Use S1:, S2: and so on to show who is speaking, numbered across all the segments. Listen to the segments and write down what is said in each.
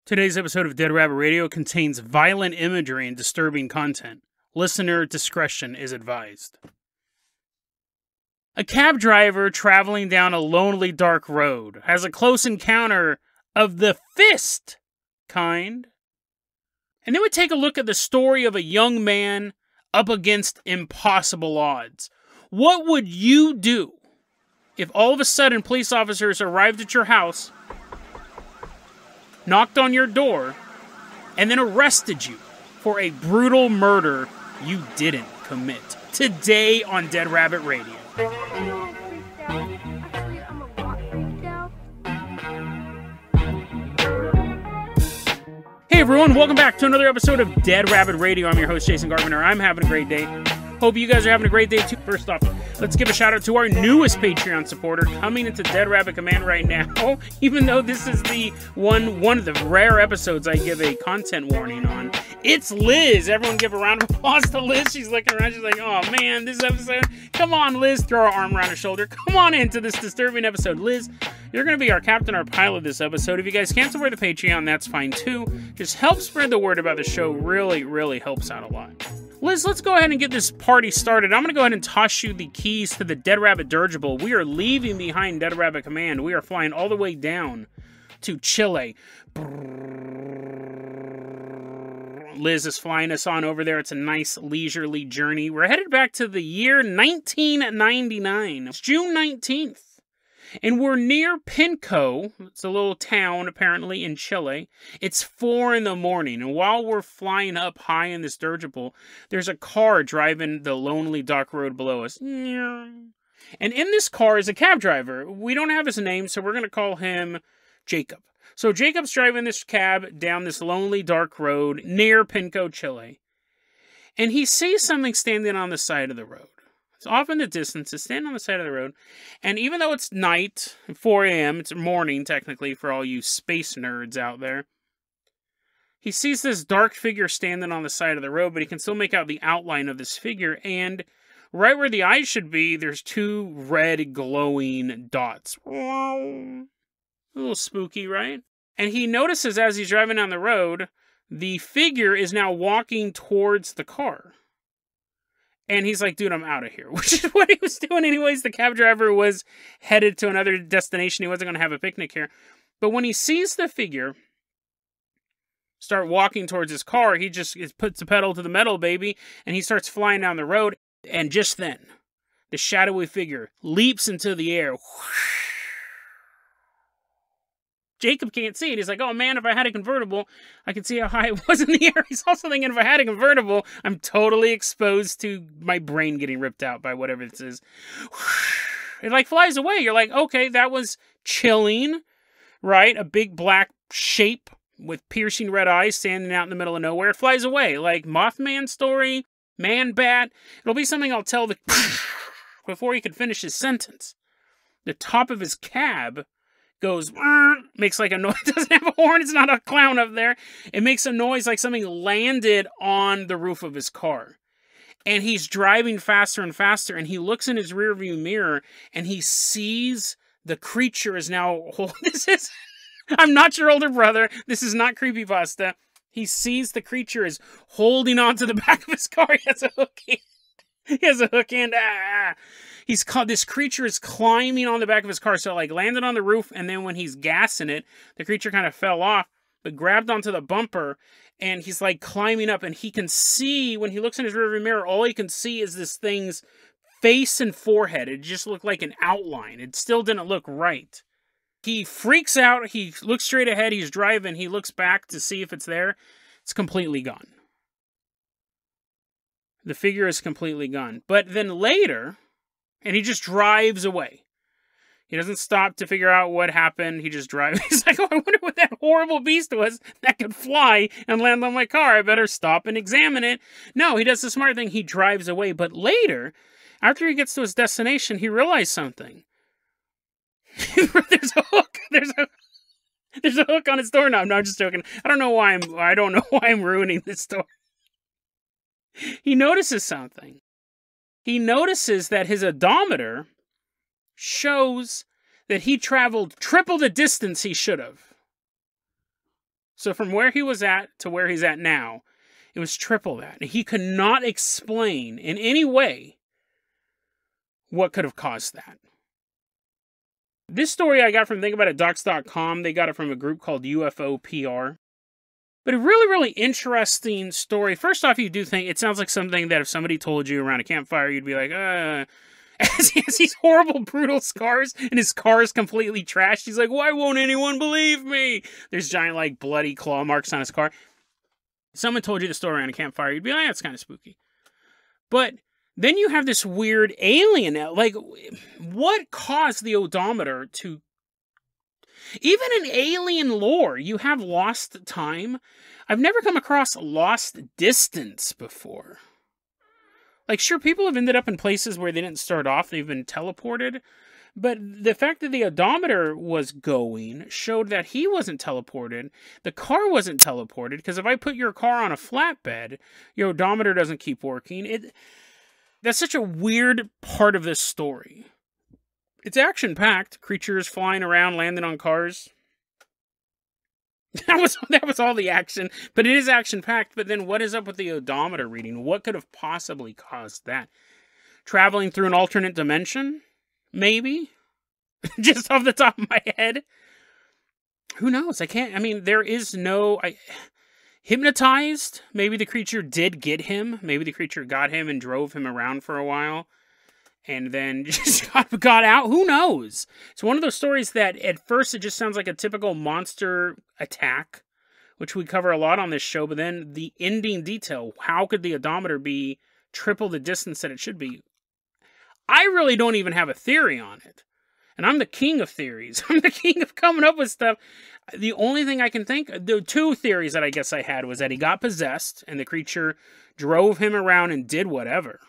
S1: Today's episode of Dead Rabbit Radio contains violent imagery and disturbing content. Listener discretion is advised. A cab driver traveling down a lonely dark road has a close encounter of the fist kind. And then we take a look at the story of a young man up against impossible odds. What would you do if all of a sudden police officers arrived at your house, knocked on your door, and then arrested you for a brutal murder you didn't commit? Today on Dead Rabbit Radio. Hey everyone, welcome back to another episode of Dead Rabbit Radio. I'm your host, Jason Carpenter. I'm having a great day. Hope you guys are having a great day too. First off, let's give a shout out to our newest Patreon supporter coming into Dead Rabbit Command right now. Even though this is the one of the rare episodes I give a content warning on. It's Liz. Everyone give a round of applause to Liz. She's looking around. She's like, oh man, this episode. Come on, Liz. Throw her arm around her shoulder. Come on into this disturbing episode. Liz, you're going to be our captain, our pilot this episode. If you guys can't support the Patreon, that's fine too. Just help spread the word about the show. Really helps out a lot. Liz, let's go ahead and get this party started. I'm going to go ahead and toss you the keys to the Dead Rabbit dirigible. We are leaving behind Dead Rabbit Command. We are flying all the way down to Chile. Liz is flying us on over there. It's a nice leisurely journey. We're headed back to the year 1999. It's June 19th. And we're near Pinco. It's a little town, apparently, in Chile. It's 4 in the morning. And while we're flying up high in this dirigible, there's a car driving the lonely dark road below us. And in this car is a cab driver. We don't have his name, so we're going to call him Jacob. So Jacob's driving this cab down this lonely dark road near Pinco, Chile. And he sees something standing on the side of the road. It's off in the distance. It's standing on the side of the road. And even though it's night, 4 a.m., it's morning technically for all you space nerds out there, he sees this dark figure standing on the side of the road, but he can still make out the outline of this figure. And right where the eyes should be, there's 2 red glowing dots. A little spooky, right? And he notices as he's driving down the road, the figure is now walking towards the car. And he's like, dude, I'm out of here. Which is what he was doing anyways. The cab driver was headed to another destination. He wasn't going to have a picnic here. But when he sees the figure start walking towards his car, he just puts the pedal to the metal, baby. And he starts flying down the road. And just then, the shadowy figure leaps into the air. Jacob can't see it. He's like, oh man, if I had a convertible, I could see how high it was in the air. He's also thinking, if I had a convertible, I'm totally exposed to my brain getting ripped out by whatever this is. It like flies away. You're like, okay, that was chilling, right? A big black shape with piercing red eyes standing out in the middle of nowhere. It flies away. Like Mothman story, Man-Bat. It'll be something I'll tell before he could finish his sentence. The top of his cab goes, makes like a noise. It doesn't have a horn. It's not a clown up there. It makes a noise like something landed on the roof of his car. And he's driving faster and faster. And he looks in his rearview mirror and he sees the creature is now. I'm not your older brother. This is not creepypasta. He sees the creature is holding onto the back of his car. He has a hook hand. He has a hook hand. This creature is climbing on the back of his car. So it like landed on the roof, and then when he's gassing it, the creature kind of fell off, but grabbed onto the bumper, and he's like climbing up, and he can see, when he looks in his rearview mirror, all he can see is this thing's face and forehead. It just looked like an outline. It still didn't look right. He freaks out. He looks straight ahead. He's driving. He looks back to see if it's there. It's completely gone. The figure is completely gone. But then later, and he just drives away. He doesn't stop to figure out what happened. He just drives. He's like, oh, I wonder what that horrible beast was that could fly and land on my car. I better stop and examine it. No, he does the smart thing. He drives away. But later, after he gets to his destination, he realized something. There's a hook. There's a hook on his doorknob. No, I'm just joking. I don't know why I'm ruining this story. He notices something. He notices that his odometer shows that he traveled triple the distance he should have. So from where he was at to where he's at now, it was triple that. And he could not explain in any way what could have caused that. This story I got from thinkaboutitdocs.com. They got it from a group called UFO PR. But a really, really interesting story. First off, you do think it sounds like something that if somebody told you around a campfire, you'd be like, as he has these horrible, brutal scars, and his car is completely trashed. He's like, why won't anyone believe me? There's giant, like, bloody claw marks on his car. Someone told you the story around a campfire, you'd be like, that's kind of spooky. But then you have this weird alien. Like, what caused the odometer to... Even in alien lore, you have lost time. I've never come across lost distance before. Like, sure, people have ended up in places where they didn't start off, they've been teleported. But the fact that the odometer was going showed that he wasn't teleported. The car wasn't teleported, because if I put your car on a flatbed, your odometer doesn't keep working. That's such a weird part of this story. It's action-packed. Creatures flying around, landing on cars. That was all the action. But it is action-packed. But then what is up with the odometer reading? What could have possibly caused that? Traveling through an alternate dimension? Maybe? Just off the top of my head? Who knows? There is no... Hypnotized? Maybe the creature did get him. Maybe the creature got him and drove him around for a while. And then just got out. Who knows? It's one of those stories that at first it just sounds like a typical monster attack, which we cover a lot on this show. But then the ending detail, how could the odometer be triple the distance that it should be? I really don't even have a theory on it. And I'm the king of theories. I'm the king of coming up with stuff. The only thing I can think, the two theories that I guess I had was that he got possessed and the creature drove him around and did whatever.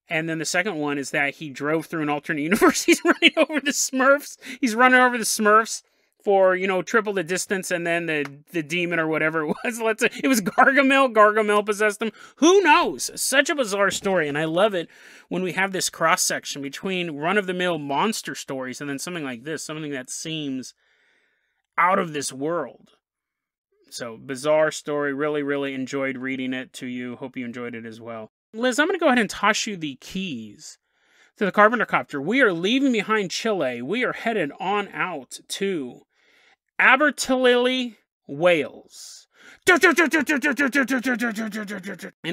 S1: And then the second one is that he drove through an alternate universe. He's running over the Smurfs. He's running over the Smurfs for, triple the distance, and then the demon or whatever it was. It was Gargamel. Gargamel possessed him. Who knows? Such a bizarre story, and I love it when we have this cross-section between run-of-the-mill monster stories and then something like this, something that seems out of this world. So, bizarre story. Really, really enjoyed reading it to you. Hope you enjoyed it as well. Liz, I'm going to go ahead and toss you the keys to the Carpenter copter. We are leaving behind Chile. We are headed on out to Abertillery, Wales. And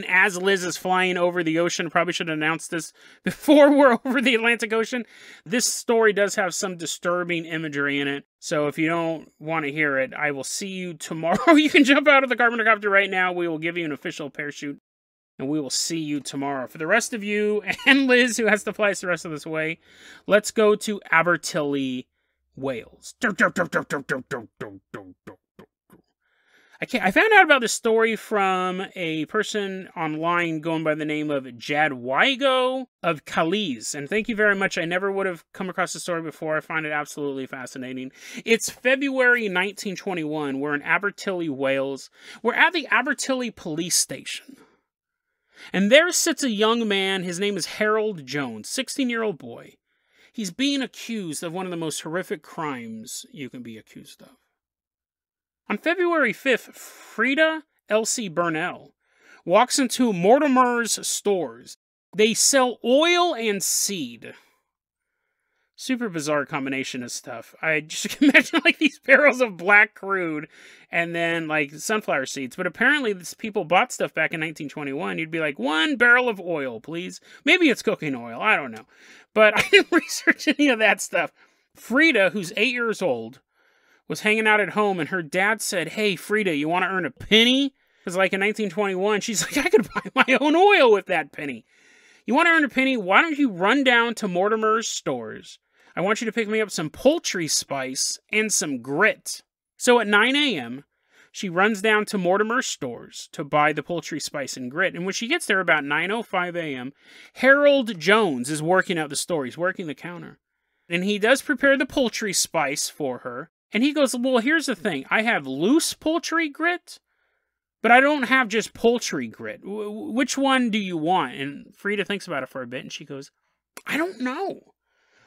S1: as Liz is flying over the ocean, probably should have announced this before we're over the Atlantic Ocean, this story does have some disturbing imagery in it. So if you don't want to hear it, I will see you tomorrow. You can jump out of the Carpenter copter right now. We will give you an official parachute. And we will see you tomorrow. For the rest of you and Liz, who has to fly us the rest of this way, let's go to Abertillery, Wales. I found out about this story from a person online going by the name of Jadwigo of Calais. And thank you very much. I never would have come across the story before. I find it absolutely fascinating. It's February 1921. We're in Abertillery, Wales. We're at the Abertillery police station. And there sits a young man. His name is Harold Jones, 16-year-old boy. He's being accused of one of the most horrific crimes you can be accused of. On February 5th, Frida Elsie Burnell walks into Mortimer's stores. They sell oil and seed. Super bizarre combination of stuff. I just imagine like these barrels of black crude and then like sunflower seeds. But apparently these people bought stuff back in 1921. You'd be like, 1 barrel of oil, please. Maybe it's cooking oil. I don't know. But I didn't research any of that stuff. Frida, who's 8 years old, was hanging out at home and her dad said, hey, Frida, you want to earn a penny? Because like in 1921, she's like, I could buy my own oil with that penny. You want to earn a penny? Why don't you run down to Mortimer's stores? I want you to pick me up some poultry spice and some grit. So at 9 a.m., she runs down to Mortimer's stores to buy the poultry spice and grit. And when she gets there about 9:05 a.m., Harold Jones is working out the store. He's working the counter. And he does prepare the poultry spice for her. And he goes, well, here's the thing. I have loose poultry grit, but I don't have just poultry grit. Which one do you want? And Frida thinks about it for a bit, and she goes, I don't know.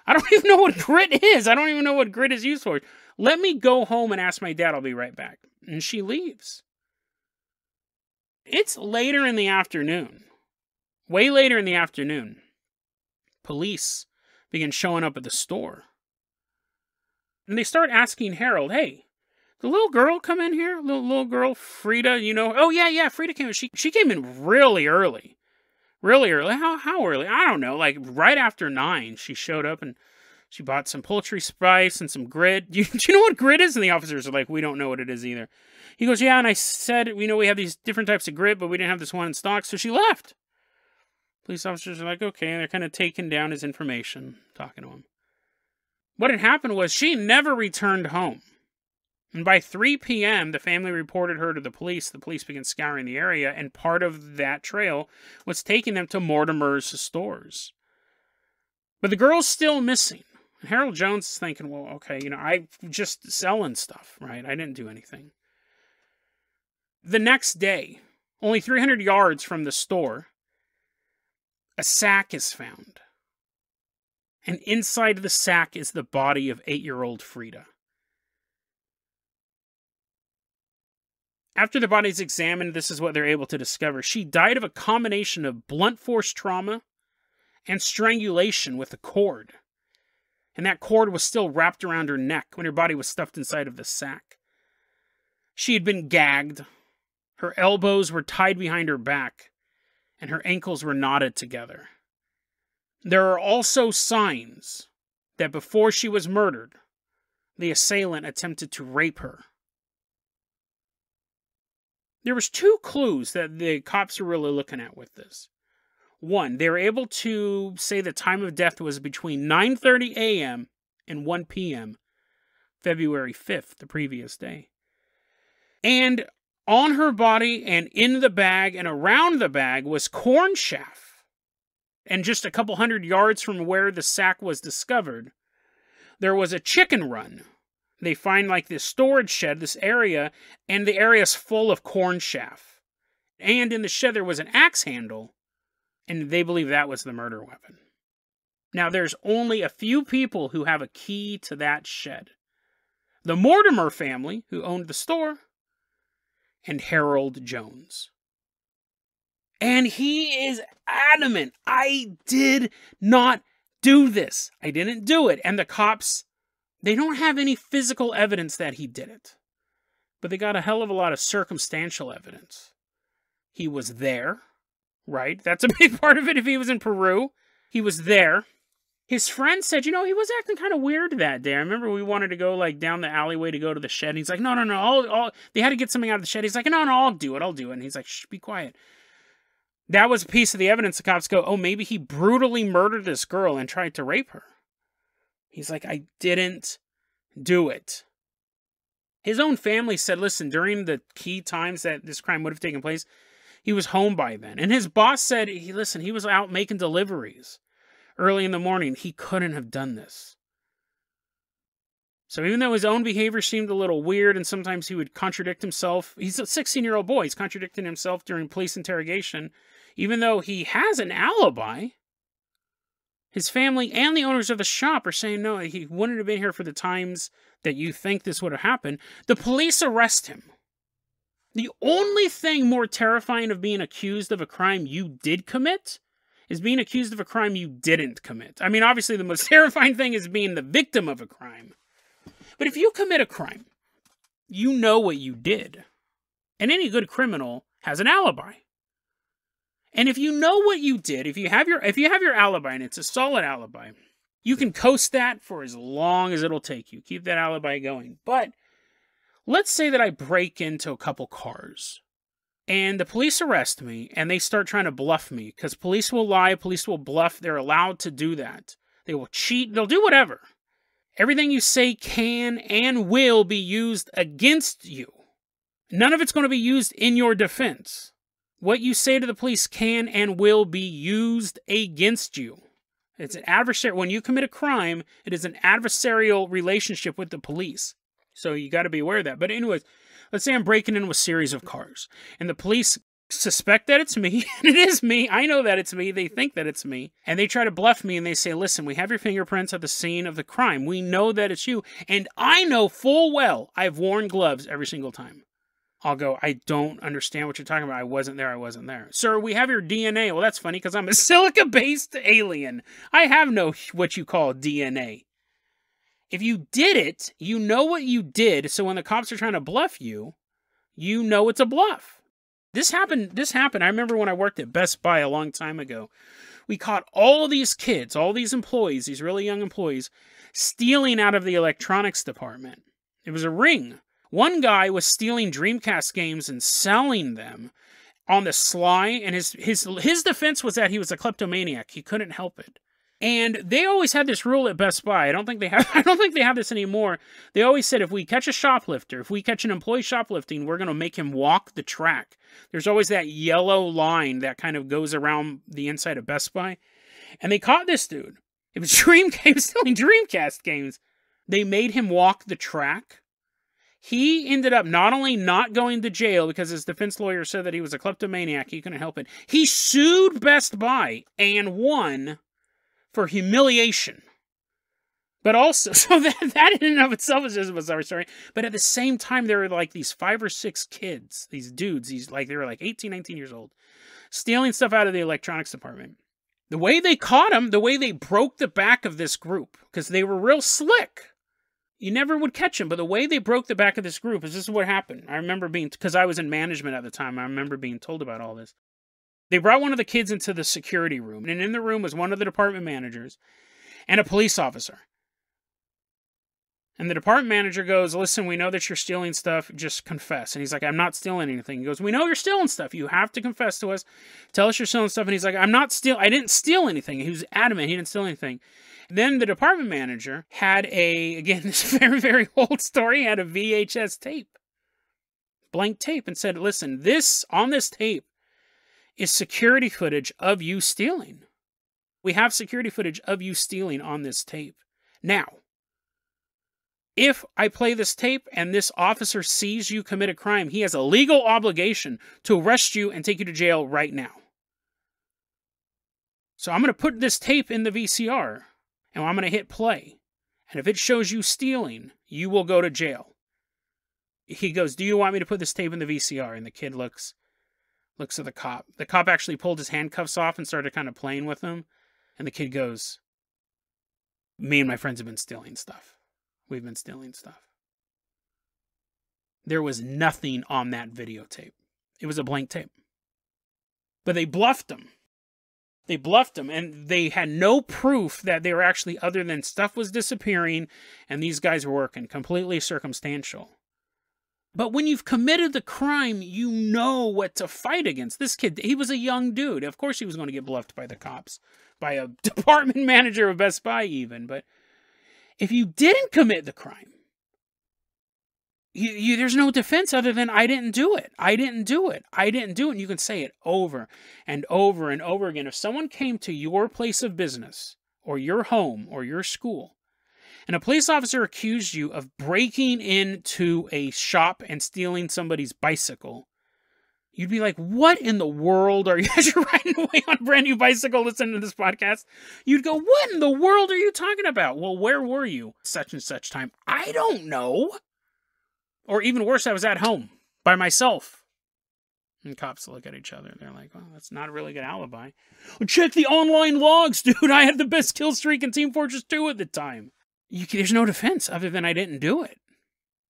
S1: I don't even know what grit is. I don't even know what grit is used for. Let me go home and ask my dad. I'll be right back. And she leaves. It's later in the afternoon. Way later in the afternoon. Police begin showing up at the store. And they start asking Harold, hey, the little girl come in here? Little girl, Frida, you know? Oh, yeah, Frida came in. She came in really early. Really early. How early? I don't know. Like right after 9, she showed up and she bought some poultry spice and some grit. Do you know what grit is? And the officers are like, we don't know what it is either. He goes, yeah, and I said, we have these different types of grit, but we didn't have this one in stock, so she left. Police officers are like, okay, and they're kind of taking down his information, talking to him. What had happened was she never returned home. And by 3 p.m., the family reported her to the police. The police began scouring the area, and part of that trail was taking them to Mortimer's stores. But the girl's still missing. And Harold Jones is thinking, well, okay, I'm just selling stuff, right? I didn't do anything. The next day, only 300 yards from the store, a sack is found. And inside the sack is the body of 8-year-old Frida. After the body is examined, this is what they're able to discover. She died of a combination of blunt force trauma and strangulation with a cord. And that cord was still wrapped around her neck when her body was stuffed inside of the sack. She had been gagged. Her elbows were tied behind her back, and her ankles were knotted together. There are also signs that before she was murdered, the assailant attempted to rape her. There was 2 clues that the cops were really looking at with this. One, they were able to say the time of death was between 9:30 a.m. and 1 p.m., February 5th, the previous day. And on her body and in the bag and around the bag was corn chaff. And just a couple hundred yards from where the sack was discovered, there was a chicken run. They find like this storage shed, this area, and the area's full of corn chaff. And in the shed there was an axe handle, and they believe that was the murder weapon. Now there's only a few people who have a key to that shed. The Mortimer family, who owned the store, and Harold Jones. And he is adamant, I did not do this. I didn't do it. And the cops, they don't have any physical evidence that he did it. But they got a hell of a lot of circumstantial evidence. He was there, right? That's a big part of it. If he was in Peru, he was there. His friend said, he was acting kind of weird that day. I remember we wanted to go like down the alleyway to go to the shed. And he's like, no. They had to get something out of the shed. He's like, no, I'll do it. And he's like, shh, be quiet. That was a piece of the evidence. The cops go, oh, maybe he brutally murdered this girl and tried to rape her. He's like, I didn't do it. His own family said, listen, during the key times that this crime would have taken place, he was home by then. And his boss said, he was out making deliveries early in the morning. He couldn't have done this. So even though his own behavior seemed a little weird and sometimes he would contradict himself, he's a 16-year-old boy. He's contradicting himself during police interrogation. Even though he has an alibi, his family and the owners of the shop are saying, no, he wouldn't have been here for the times that you think this would have happened. The police arrest him. The only thing more terrifying of being accused of a crime you did commit is being accused of a crime you didn't commit. I mean, obviously the most terrifying thing is being the victim of a crime. But if you commit a crime, you know what you did. And any good criminal has an alibi. And if you know what you did, if you have your alibi and it's a solid alibi, you can coast that for as long as it'll take you. Keep that alibi going. But let's say that I break into a couple cars and the police arrest me and they start trying to bluff me because police will lie, police will bluff. They're allowed to do that. They will cheat. They'll do whatever. Everything you say can and will be used against you. None of it's going to be used in your defense. What you say to the police can and will be used against you. It's an adversary. When you commit a crime, it is an adversarial relationship with the police. So you got to be aware of that. But anyways, let's say I'm breaking into a series of cars, and the police suspect that it's me, and it is me. I know that it's me. They think that it's me. And they try to bluff me, and they say, listen, we have your fingerprints at the scene of the crime. We know that it's you. And I know full well I've worn gloves every single time. I'll go, I don't understand what you're talking about. I wasn't there. Sir, we have your DNA. Well, that's funny because I'm a silica-based alien. I have no what you call DNA. If you did it, you know what you did. So when the cops are trying to bluff you, you know it's a bluff. This happened. I remember when I worked at Best Buy a long time ago. We caught all these kids, all these employees, these really young employees, stealing out of the electronics department. It was a ring. One guy was stealing Dreamcast games and selling them on the sly, and his defense was that he was a kleptomaniac. He couldn't help it. And they always had this rule at Best Buy. I don't think they have this anymore. They always said if we catch a shoplifter, if we catch an employee shoplifting, we're going to make him walk the track. There's always that yellow line that kind of goes around the inside of Best Buy. And they caught this dude. It was stealing Dreamcast games. They made him walk the track. He ended up not only not going to jail because his defense lawyer said that he was a kleptomaniac, he couldn't help it. He sued Best Buy and won for humiliation. But also, so that in and of itself is just a bizarre story. But at the same time, there were like these 5 or 6 kids, these dudes, they were like 18, 19 years old, stealing stuff out of the electronics department. The way they caught them, the way they broke the back of this group, because they were real slick. You never would catch them, but the way they broke the back of this group is this is what happened. I remember because I was in management at the time, I remember being told about all this. They brought one of the kids into the security room, and in the room was one of the department managers and a police officer. And the department manager goes, listen, we know that you're stealing stuff, just confess. And he's like, I'm not stealing anything. He goes, we know you're stealing stuff. You have to confess to us. Tell us you're stealing stuff. And he's like, I didn't steal anything. He was adamant he didn't steal anything. Then the department manager had again, this very, very old story, had a VHS tape, blank tape, and said, listen, on this tape is security footage of you stealing. We have security footage of you stealing on this tape. Now, if I play this tape and this officer sees you commit a crime, he has a legal obligation to arrest you and take you to jail right now. So I'm going to put this tape in the VCR. And I'm going to hit play. And if it shows you stealing, you will go to jail. He goes, do you want me to put this tape in the VCR? And the kid looks at the cop. The cop actually pulled his handcuffs off and started kind of playing with him. And the kid goes, me and my friends have been stealing stuff. We've been stealing stuff. There was nothing on that videotape. It was a blank tape. But they bluffed him. They bluffed him, and they had no proof that they were actually, other than stuff was disappearing, and these guys were working. Completely circumstantial. But when you've committed the crime, you know what to fight against. This kid, he was a young dude. Of course he was going to get bluffed by the cops. By a department manager of Best Buy even. But if you didn't commit the crime, there's no defense other than I didn't do it. I didn't do it. I didn't do it. And you can say it over and over and over again. If someone came to your place of business or your home or your school and a police officer accused you of breaking into a shop and stealing somebody's bicycle, you'd be like, what in the world are you, as you're riding away on a brand new bicycle listening to this podcast, you'd go, what in the world are you talking about? Well, where were you such and such time? I don't know. Or even worse, I was at home by myself. And cops look at each other. They're like, well, that's not a really good alibi. Well, check the online logs, dude. I had the best kill streak in Team Fortress 2 at the time. There's no defense other than I didn't do it.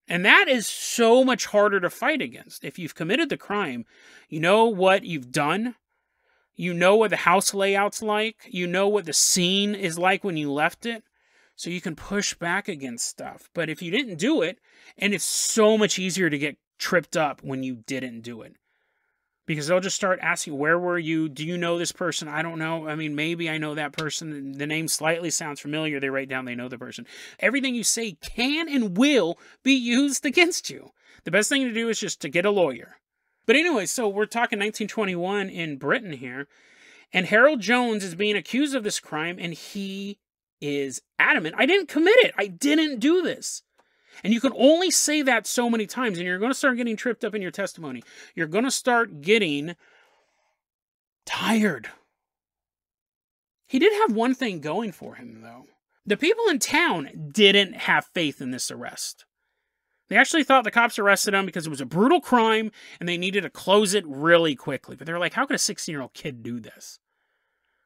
S1: And that is so much harder to fight against. If you've committed the crime, you know what you've done. You know what the house layout's like. You know what the scene is like when you left it. So you can push back against stuff. But if you didn't do it, and it's so much easier to get tripped up when you didn't do it. Because they'll just start asking, where were you? Do you know this person? I don't know. I mean, maybe I know that person. The name slightly sounds familiar. They write down they know the person. Everything you say can and will be used against you. The best thing to do is just to get a lawyer. But anyway, so we're talking 1921 in Britain here. And Harold Jones is being accused of this crime, and he is adamant. I didn't commit it. I didn't do this. And you can only say that so many times, and you're going to start getting tripped up in your testimony. You're going to start getting tired. He did have one thing going for him, though. The people in town didn't have faith in this arrest. They actually thought the cops arrested him because it was a brutal crime and they needed to close it really quickly. But they're like, how could a 16-year-old kid do this?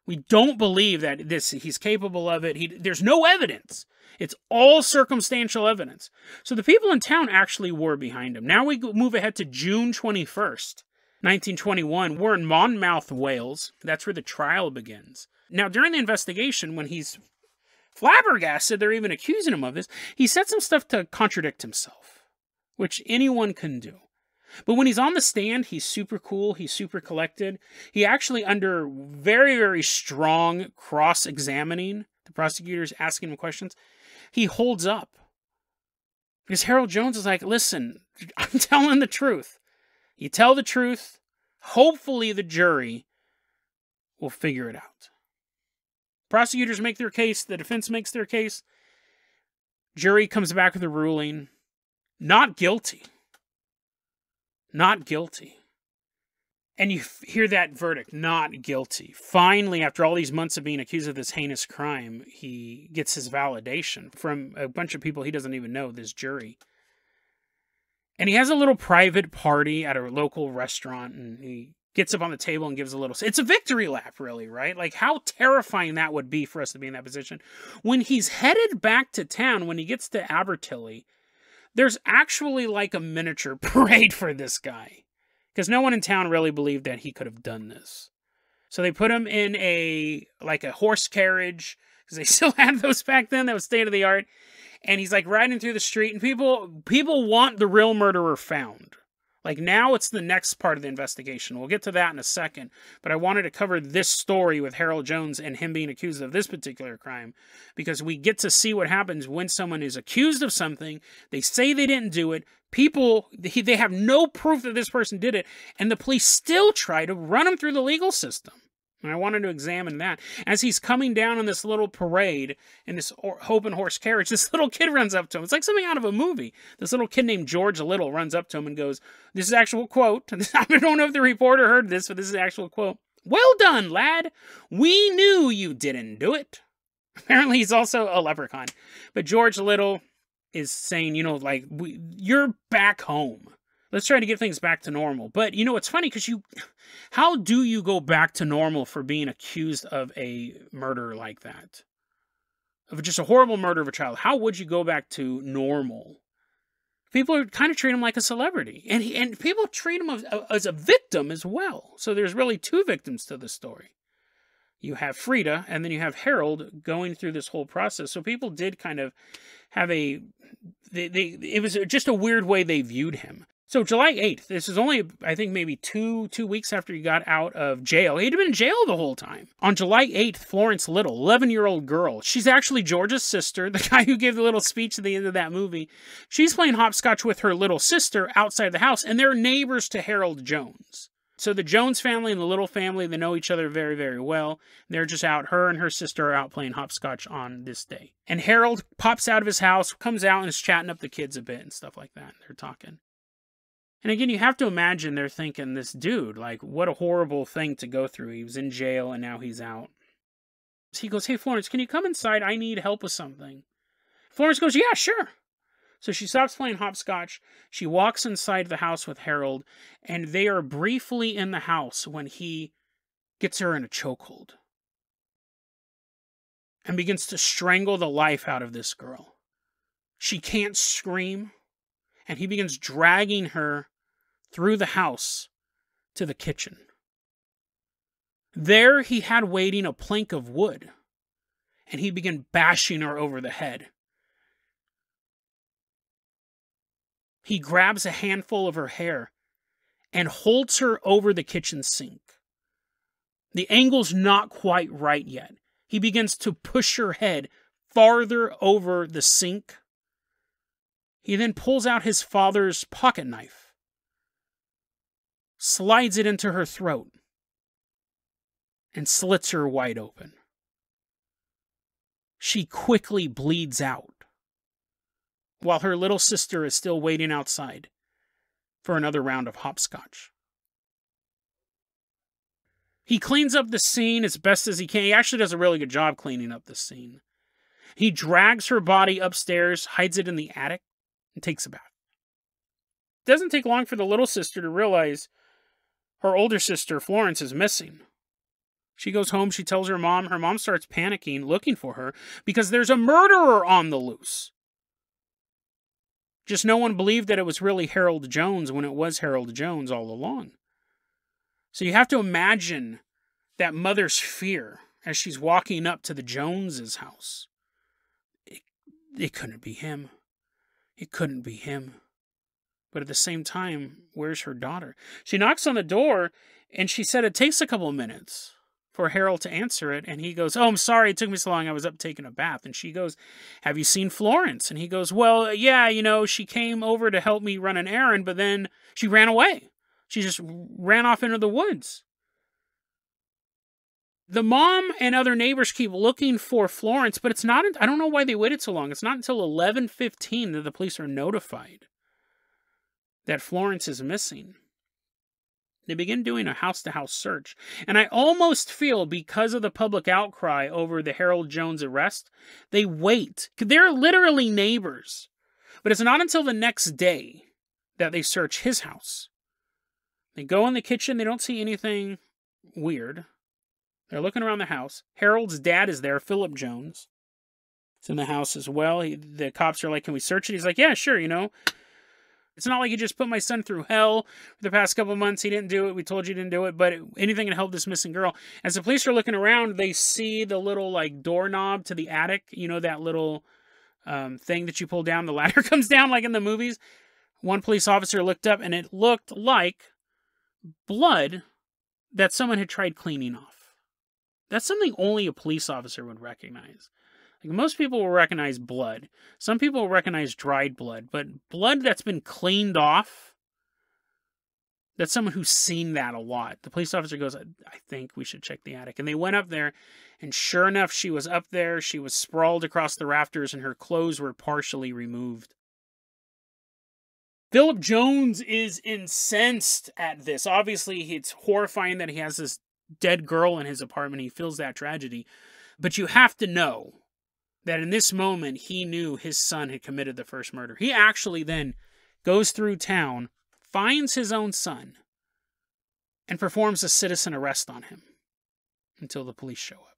S1: We don't believe that he's capable of it. There's no evidence. It's all circumstantial evidence. So the people in town actually were behind him. Now we move ahead to June 21st, 1921. We're in Monmouth, Wales. That's where the trial begins. Now, during the investigation, when he's flabbergasted, they're even accusing him of this, he said some stuff to contradict himself, which anyone can do. But when he's on the stand, he's super cool, he's super collected. He actually, under very, very strong cross-examining, the prosecutors asking him questions, he holds up. Because Harold Jones is like, listen, I'm telling the truth. You tell the truth, hopefully the jury will figure it out. Prosecutors make their case, the defense makes their case. Jury comes back with a ruling, not guilty. Not guilty. And you hear that verdict, not guilty. Finally, after all these months of being accused of this heinous crime, he gets his validation from a bunch of people he doesn't even know, this jury. And he has a little private party at a local restaurant, and he gets up on the table and gives a little... It's a victory lap, really, right? Like, how terrifying that would be for us to be in that position. When he's headed back to town, when he gets to Abertilly, there's actually like a miniature parade for this guy. Because no one in town really believed that he could have done this. So they put him in a horse carriage, because they still had those back then, that was state of the art. And he's like riding through the street, and people want the real murderer found. Like, now it's the next part of the investigation. We'll get to that in a second. But I wanted to cover this story with Harold Jones and him being accused of this particular crime, because we get to see what happens when someone is accused of something. They say they didn't do it. They have no proof that this person did it, and the police still try to run him through the legal system. And I wanted to examine that. As he's coming down on this little parade in this open horse carriage, this little kid runs up to him. It's like something out of a movie. This little kid named George Little runs up to him and goes, this is actual quote. I don't know if the reporter heard this, but this is the actual quote. Well done, lad. We knew you didn't do it. Apparently he's also a leprechaun. But George Little is saying, you're back home. Let's try to get things back to normal. But, it's funny because how do you go back to normal for being accused of a murder like that? Of just a horrible murder of a child. How would you go back to normal? People are kind of treat him like a celebrity. And people treat him as a victim as well. So there's really two victims to this story. You have Frida, and then you have Harold going through this whole process. So people did kind of have it was just a weird way they viewed him. So July 8th, this is only, I think, maybe two weeks after he got out of jail. He'd been in jail the whole time. On July 8th, Florence Little, 11-year-old girl. She's actually George's sister, the guy who gave the little speech at the end of that movie. She's playing hopscotch with her little sister outside the house, and they're neighbors to Harold Jones. So the Jones family and the Little family, they know each other very, very well. They're just out, her and her sister are out playing hopscotch on this day. And Harold pops out of his house, comes out, and is chatting up the kids a bit and stuff like that. They're talking. And again, you have to imagine they're thinking, this dude, like, what a horrible thing to go through. He was in jail and now he's out. So he goes, hey, Florence, can you come inside? I need help with something. Florence goes, yeah, sure. So she stops playing hopscotch. She walks inside the house with Harold, and they are briefly in the house when he gets her in a chokehold and begins to strangle the life out of this girl. She can't scream. And he begins dragging her through the house to the kitchen. There he had waiting a plank of wood, and he began bashing her over the head. He grabs a handful of her hair and holds her over the kitchen sink. The angle's not quite right yet. He begins to push her head farther over the sink. He then pulls out his father's pocket knife, slides it into her throat, and slits her wide open. She quickly bleeds out. while her little sister is still waiting outside for another round of hopscotch. He cleans up the scene as best as he can. He actually does a really good job cleaning up the scene. He drags her body upstairs, hides it in the attic, and takes a bath. It doesn't take long for the little sister to realize her older sister, Florence, is missing. She goes home, she tells her mom starts panicking, looking for her, because there's a murderer on the loose. Just no one believed that it was really Harold Jones when it was Harold Jones all along. So you have to imagine that mother's fear as she's walking up to the Joneses' house. It couldn't be him. It couldn't be him. But at the same time, where's her daughter? She knocks on the door, and she said it takes a couple of minutes for Harold to answer it. And he goes, "Oh, I'm sorry, it took me so long. I was up taking a bath." And she goes, "Have you seen Florence?" And he goes, "Well, yeah, she came over to help me run an errand, but then she ran away. She just ran off into the woods." The mom and other neighbors keep looking for Florence, but it's not, I don't know why they waited so long. It's not until 11:15 that the police are notified that Florence is missing. They begin doing a house-to-house search. And I almost feel, because of the public outcry over the Harold Jones arrest, they wait. They're literally neighbors. But it's not until the next day that they search his house. They go in the kitchen. They don't see anything weird. They're looking around the house. Harold's dad is there, Philip Jones. He's in the house as well. The cops are like, "Can we search it?" He's like, "Yeah, sure, It's not like you just put my son through hell for the past couple of months. He didn't do it. We told you he didn't do it, but anything to help this missing girl." As the police are looking around, they see the little, doorknob to the attic. That little thing that you pull down. The ladder comes down like in the movies. One police officer looked up, and it looked like blood that someone had tried cleaning off. That's something only a police officer would recognize. Most people will recognize blood. Some people will recognize dried blood. But blood that's been cleaned off, that's someone who's seen that a lot. The police officer goes, "I think we should check the attic." And they went up there, and sure enough, she was up there. She was sprawled across the rafters, and her clothes were partially removed. Philip Jones is incensed at this. Obviously, it's horrifying that he has this dead girl in his apartment. He feels that tragedy. But you have to know that in this moment, he knew his son had committed the first murder. He actually then goes through town, finds his own son, and performs a citizen arrest on him until the police show up.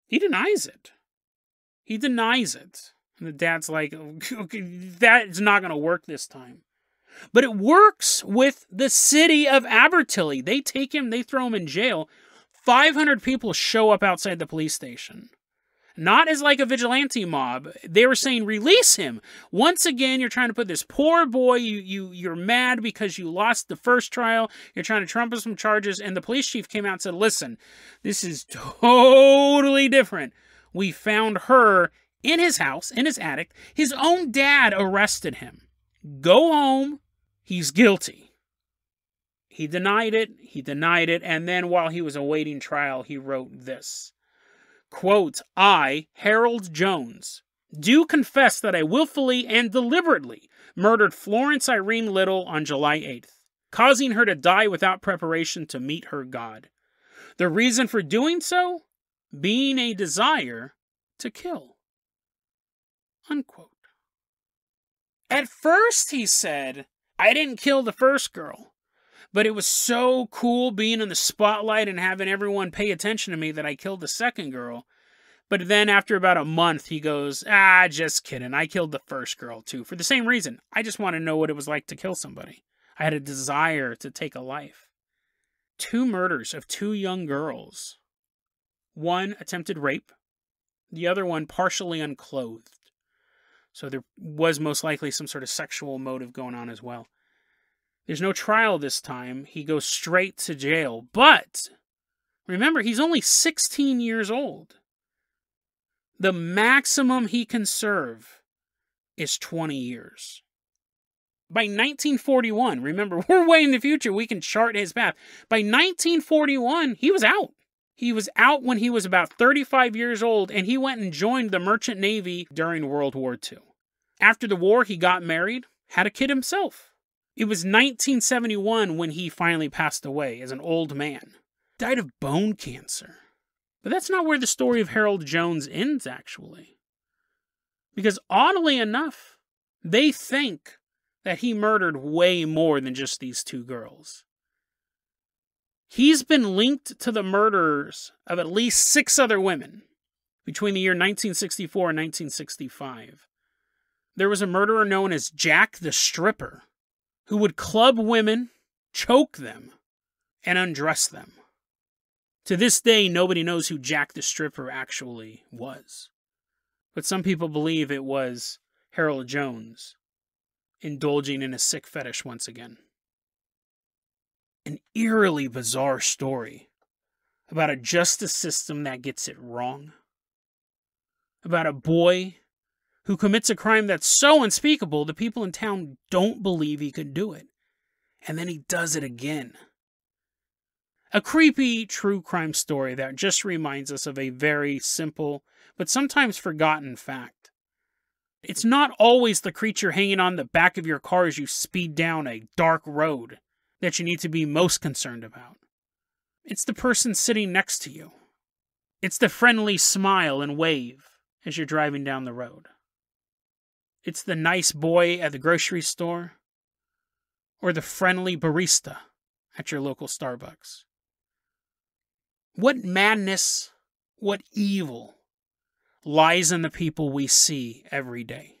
S1: He denies it. He denies it. And the dad's like, "Okay, that's not going to work this time." But it works with the city of Abertilly. They take him, they throw him in jail. 500 people show up outside the police station. Not as like a vigilante mob. They were saying, "Release him." Once again, you're trying to put this poor boy, you're mad because you lost the first trial. You're trying to trump us some charges. And the police chief came out and said, "Listen, this is totally different. We found her in his house, in his attic. His own dad arrested him. Go home. He's guilty." He denied it, and then while he was awaiting trial, he wrote this. Quote, "I, Harold Jones, do confess that I willfully and deliberately murdered Florence Irene Little on July 8th, causing her to die without preparation to meet her God. The reason for doing so being a desire to kill." Unquote. At first, he said, "I didn't kill the first girl, but it was so cool being in the spotlight and having everyone pay attention to me that I killed the second girl." But then after about a month, he goes, "Just kidding. I killed the first girl too. For the same reason. I just want to know what it was like to kill somebody. I had a desire to take a life." 2 murders of 2 young girls. One attempted rape. The other one partially unclothed. So there was most likely some sort of sexual motive going on as well. There's no trial this time. He goes straight to jail. But remember, he's only 16 years old. The maximum he can serve is 20 years. By 1941, remember, we're way in the future. We can chart his path. By 1941, he was out. He was out when he was about 35 years old, and he went and joined the Merchant Navy during World War II. After the war, he got married, had a kid himself. It was 1971 when he finally passed away as an old man. Died of bone cancer. But that's not where the story of Harold Jones ends, actually. Because oddly enough, they think that he murdered way more than just these two girls. He's been linked to the murders of at least 6 other women between the year 1964 and 1965. There was a murderer known as Jack the Stripper, who would club women, choke them, and undress them. To this day, nobody knows who Jack the Stripper actually was. But some people believe it was Harold Jones, indulging in a sick fetish once again. An eerily bizarre story about a justice system that gets it wrong. About a boy who commits a crime that's so unspeakable the people in town don't believe he could do it. And then he does it again. A creepy true crime story that just reminds us of a very simple but sometimes forgotten fact. It's not always the creature hanging on the back of your car as you speed down a dark road that you need to be most concerned about. It's the person sitting next to you. It's the friendly smile and wave as you're driving down the road. It's the nice boy at the grocery store, or the friendly barista at your local Starbucks. What madness, what evil lies in the people we see every day.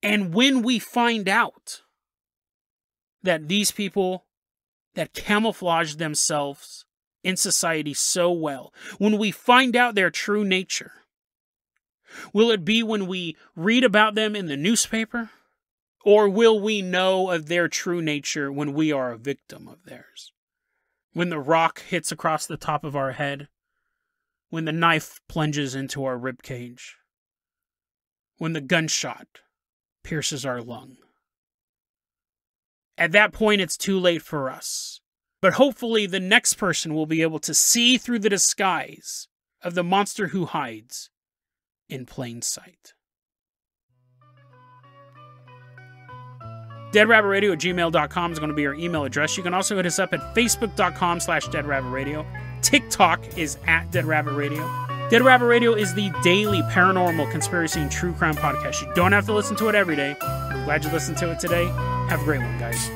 S1: And when we find out that these people that camouflage themselves in society so well, when we find out their true nature, will it be when we read about them in the newspaper? Or will we know of their true nature when we are a victim of theirs? When the rock hits across the top of our head? When the knife plunges into our ribcage? When the gunshot pierces our lung? At that point, it's too late for us. But hopefully the next person will be able to see through the disguise of the monster who hides in plain sight. DeadRabbitRadio@gmail.com is going to be our email address. You can also hit us up at Facebook.com/DeadRabbitRadio. TikTok is @DeadRabbitRadio. Dead Rabbit Radio is the daily paranormal, conspiracy, and true crime podcast. You don't have to listen to it every day. I'm glad you listened to it today. Have a great one, guys.